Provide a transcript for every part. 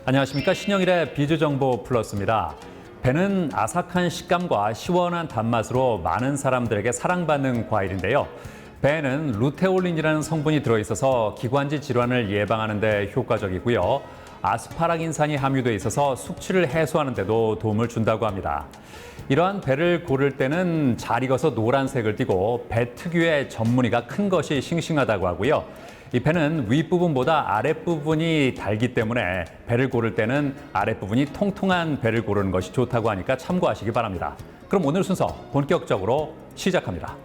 안녕하십니까. 신영일의 비주정보 플러스입니다. 배는 아삭한 식감과 시원한 단맛으로 많은 사람들에게 사랑받는 과일인데요. 배에는 루테올린이라는 성분이 들어있어서 기관지 질환을 예방하는 데 효과적이고요. 아스파라긴산이 함유돼 있어서 숙취를 해소하는 데도 도움을 준다고 합니다. 이러한 배를 고를 때는 잘 익어서 노란색을 띠고 배 특유의 전무늬가 큰 것이 싱싱하다고 하고요. 이 배는 윗부분보다 아랫부분이 달기 때문에 배를 고를 때는 아랫부분이 통통한 배를 고르는 것이 좋다고 하니까 참고하시기 바랍니다. 그럼 오늘 순서 본격적으로 시작합니다.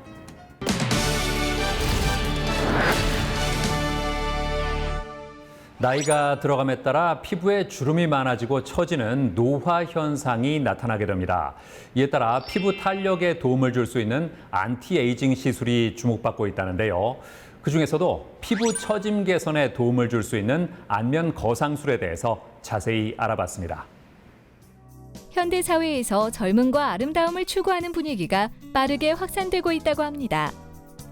나이가 들어감에 따라 피부에 주름이 많아지고 처지는 노화 현상이 나타나게 됩니다. 이에 따라 피부 탄력에 도움을 줄 수 있는 안티에이징 시술이 주목받고 있다는데요. 그중에서도 피부 처짐 개선에 도움을 줄 수 있는 안면 거상술에 대해서 자세히 알아봤습니다. 현대 사회에서 젊음과 아름다움을 추구하는 분위기가 빠르게 확산되고 있다고 합니다.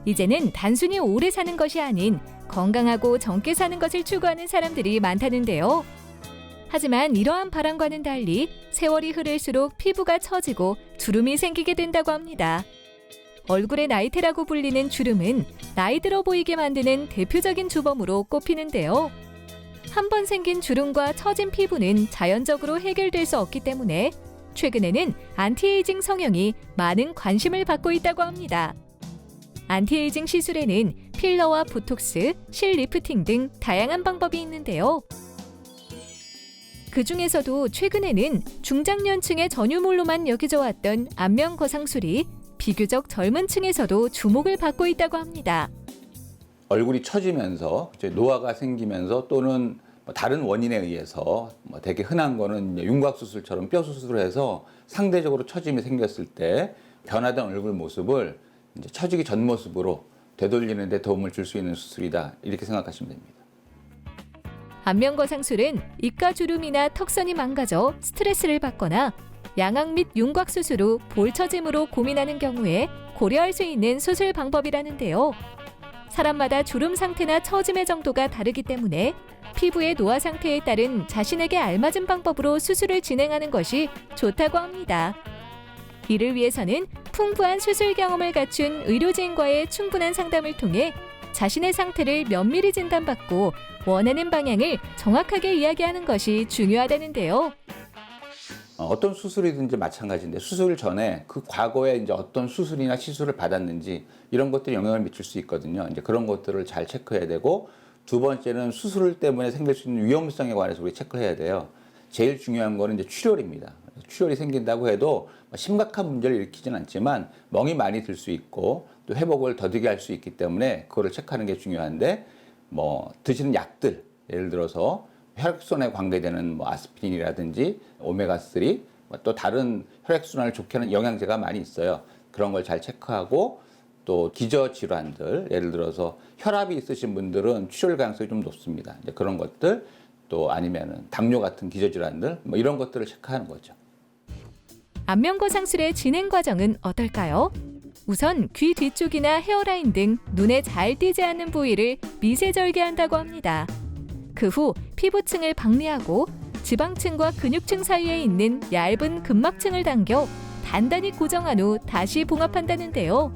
이제는 단순히 오래 사는 것이 아닌 건강하고 젊게 사는 것을 추구하는 사람들이 많다는데요. 하지만 이러한 바람과는 달리 세월이 흐를수록 피부가 처지고 주름이 생기게 된다고 합니다. 얼굴의 나이테라고 불리는 주름은 나이 들어 보이게 만드는 대표적인 주범으로 꼽히는데요. 한 번 생긴 주름과 처진 피부는 자연적으로 해결될 수 없기 때문에 최근에는 안티에이징 성형이 많은 관심을 받고 있다고 합니다. 안티에이징 시술에는 필러와 보톡스, 실 리프팅 등 다양한 방법이 있는데요. 그중에서도 최근에는 중장년층의 전유물로만 여겨져 왔던 안면 거상술이 비교적 젊은 층에서도 주목을 받고 있다고 합니다. 얼굴이 처지면서 노화가 생기면서 또는 다른 원인에 의해서 되게 흔한 거는 윤곽수술처럼 뼈 수술을 해서 상대적으로 처짐이 생겼을 때 변화된 얼굴 모습을 처지기 전 모습으로 되돌리는 데 도움을 줄 수 있는 수술이다. 이렇게 생각하시면 됩니다. 안면 거상술은 입가 주름이나 턱선이 망가져 스트레스를 받거나 양악 및 윤곽 수술 후 볼 처짐으로 고민하는 경우에 고려할 수 있는 수술 방법이라는데요. 사람마다 주름 상태나 처짐의 정도가 다르기 때문에 피부의 노화 상태에 따른 자신에게 알맞은 방법으로 수술을 진행하는 것이 좋다고 합니다. 이를 위해서는 풍부한 수술 경험을 갖춘 의료진과의 충분한 상담을 통해 자신의 상태를 면밀히 진단받고 원하는 방향을 정확하게 이야기하는 것이 중요하다는데요. 어떤 수술이든지 마찬가지인데 수술 전에 그 과거에 이제 어떤 수술이나 시술을 받았는지 이런 것들이 영향을 미칠 수 있거든요. 이제 그런 것들을 잘 체크해야 되고, 두 번째는 수술 때문에 생길 수 있는 위험성에 관해서 우리 체크해야 돼요. 제일 중요한 거는 이제 출혈입니다. 출혈이 생긴다고 해도 심각한 문제를 일으키진 않지만 멍이 많이 들 수 있고 또 회복을 더디게 할 수 있기 때문에 그거를 체크하는 게 중요한데, 드시는 약들, 예를 들어서 혈액순환에 관계되는 아스피린이라든지 오메가3, 또 다른 혈액순환을 좋게 하는 영양제가 많이 있어요. 그런 걸 잘 체크하고, 또 기저질환들, 예를 들어서 혈압이 있으신 분들은 출혈 가능성이 좀 높습니다. 이제 그런 것들, 또 아니면은 당뇨 같은 기저질환들, 이런 것들을 체크하는 거죠. 안면 거상술의 진행 과정은 어떨까요? 우선 귀 뒤쪽이나 헤어라인 등 눈에 잘 띄지 않는 부위를 미세 절개한다고 합니다. 그 후 피부층을 박리하고 지방층과 근육층 사이에 있는 얇은 근막층을 당겨 단단히 고정한 후 다시 봉합한다는데요.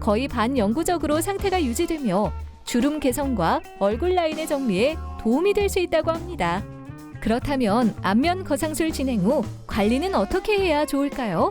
거의 반영구적으로 상태가 유지되며 주름 개선과 얼굴 라인의 정리에 도움이 될 수 있다고 합니다. 그렇다면 안면 거상술 진행 후 관리는 어떻게 해야 좋을까요?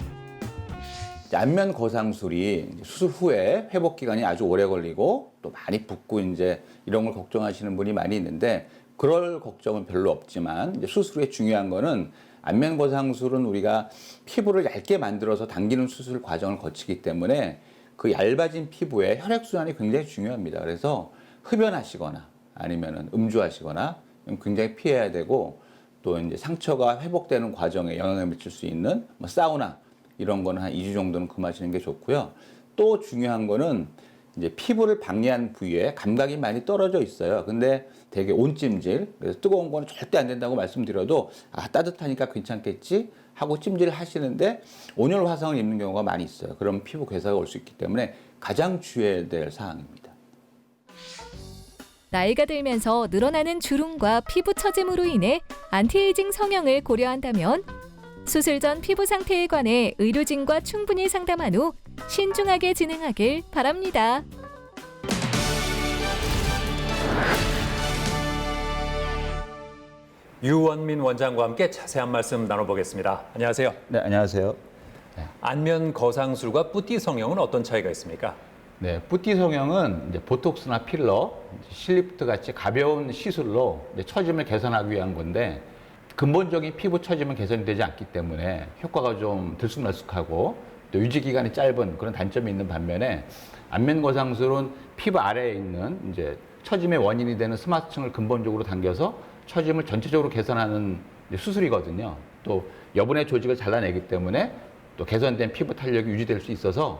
안면 거상술이 수술 후에 회복 기간이 아주 오래 걸리고 또 많이 붓고 이제 이런 걸 걱정하시는 분이 많이 있는데, 그럴 걱정은 별로 없지만 이제 수술 후에 중요한 거는, 안면 거상술은 우리가 피부를 얇게 만들어서 당기는 수술 과정을 거치기 때문에 그 얇아진 피부에 혈액순환이 굉장히 중요합니다. 그래서 흡연하시거나 아니면 음주하시거나 굉장히 피해야 되고, 또 이제 상처가 회복되는 과정에 영향을 미칠 수 있는 사우나 이런 거는 한 2주 정도는 금하시는 게 좋고요. 또 중요한 거는 이제 피부를 박리한 부위에 감각이 많이 떨어져 있어요. 근데 되게 온찜질, 그래서 뜨거운 거는 절대 안 된다고 말씀드려도 따뜻하니까 괜찮겠지 하고 찜질을 하시는데 온열 화상을 입는 경우가 많이 있어요. 그럼 피부 괴사가 올 수 있기 때문에 가장 주의해야 될 사항입니다. 나이가 들면서 늘어나는 주름과 피부 처짐으로 인해 안티에이징 성형을 고려한다면 수술 전 피부 상태에 관해 의료진과 충분히 상담한 후 신중하게 진행하길 바랍니다. 유원민 원장과 함께 자세한 말씀 나눠보겠습니다. 안녕하세요. 네, 안녕하세요. 안면 거상술과 뿌띠 성형은 어떤 차이가 있습니까? 네, 뿌띠 성형은 이제 보톡스나 필러, 실리프트 같이 가벼운 시술로 이제 처짐을 개선하기 위한 건데 근본적인 피부 처짐은 개선이 되지 않기 때문에 효과가 좀 들쑥날쑥하고 또 유지 기간이 짧은 그런 단점이 있는 반면에 안면 거상술은 피부 아래에 있는 이제 처짐의 원인이 되는 스마트층을 근본적으로 당겨서 처짐을 전체적으로 개선하는 수술이거든요. 또 여분의 조직을 잘라내기 때문에 또 개선된 피부 탄력이 유지될 수 있어서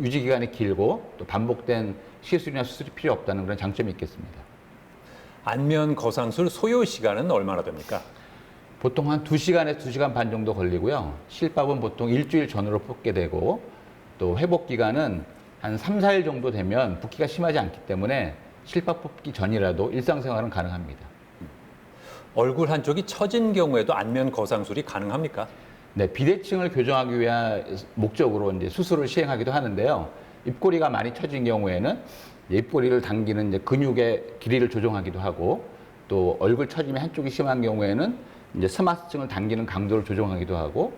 유지 기간이 길고 또 반복된 시술이나 수술이 필요 없다는 그런 장점이 있겠습니다. 안면 거상술 소요 시간은 얼마나 됩니까? 보통 한 2시간에서 2시간 반 정도 걸리고요. 실밥은 보통 일주일 전으로 뽑게 되고 또 회복 기간은 한 3, 4일 정도 되면 붓기가 심하지 않기 때문에 실밥 뽑기 전이라도 일상생활은 가능합니다. 얼굴 한쪽이 처진 경우에도 안면 거상술이 가능합니까? 네, 비대칭을 교정하기 위한 목적으로 이제 수술을 시행하기도 하는데요. 입꼬리가 많이 처진 경우에는 입꼬리를 당기는 이제 근육의 길이를 조정하기도 하고 또 얼굴 처짐이 한쪽이 심한 경우에는 이제 스마트층을 당기는 강도를 조정하기도 하고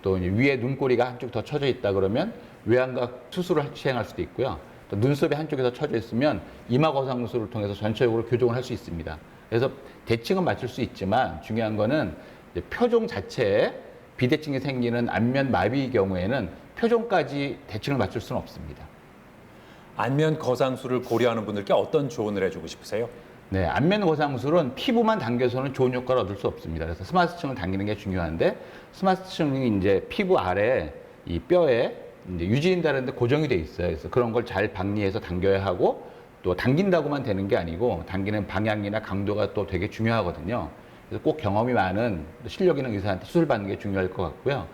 또 이제 위에 눈꼬리가 한쪽 더 처져 있다 그러면 외양각 수술을 시행할 수도 있고요. 또 눈썹이 한쪽이 더 처져 있으면 이마 거상술을 통해서 전체적으로 교정을 할 수 있습니다. 그래서 대칭은 맞출 수 있지만 중요한 거는 이제 표정 자체에 비대칭이 생기는 안면 마비의 경우에는 표정까지 대칭을 맞출 수는 없습니다. 안면 거상술을 고려하는 분들께 어떤 조언을 해주고 싶으세요? 네, 안면 거상술은 피부만 당겨서는 좋은 효과를 얻을 수 없습니다. 그래서 스마트층을 당기는 게 중요한데 스마트층이 이제 피부 아래 이 뼈에 이제 유지인다는데 고정이 돼 있어요. 그래서 그런 걸 잘 박리해서 당겨야 하고 또 당긴다고만 되는 게 아니고 당기는 방향이나 강도가 또 되게 중요하거든요. 그래서 꼭 경험이 많은 실력 있는 의사한테 수술 받는 게 중요할 것 같고요.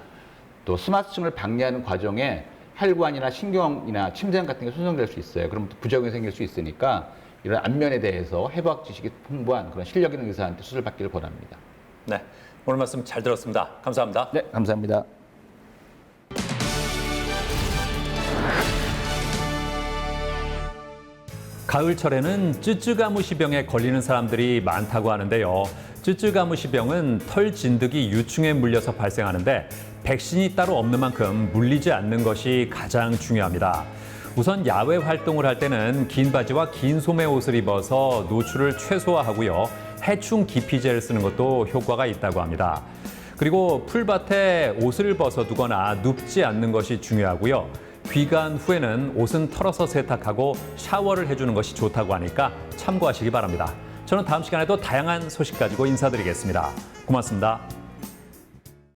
또 스마트층을 박리하는 과정에 혈관이나 신경이나 침샘 같은 게 손상될 수 있어요. 그럼 부작용이 생길 수 있으니까 이런 안면에 대해서 해부학 지식이 풍부한 그런 실력 있는 의사한테 수술 받기를 권합니다. 네, 오늘 말씀 잘 들었습니다. 감사합니다. 네, 감사합니다. 가을철에는 쯔쯔가무시병에 걸리는 사람들이 많다고 하는데요. 쯔쯔가무시병은 털 진드기 유충에 물려서 발생하는데 백신이 따로 없는 만큼 물리지 않는 것이 가장 중요합니다. 우선 야외 활동을 할 때는 긴 바지와 긴 소매 옷을 입어서 노출을 최소화하고요. 해충 기피제를 쓰는 것도 효과가 있다고 합니다. 그리고 풀밭에 옷을 벗어두거나 눕지 않는 것이 중요하고요. 귀가한 후에는 옷은 털어서 세탁하고 샤워를 해주는 것이 좋다고 하니까 참고하시기 바랍니다. 저는 다음 시간에도 다양한 소식 가지고 인사드리겠습니다. 고맙습니다.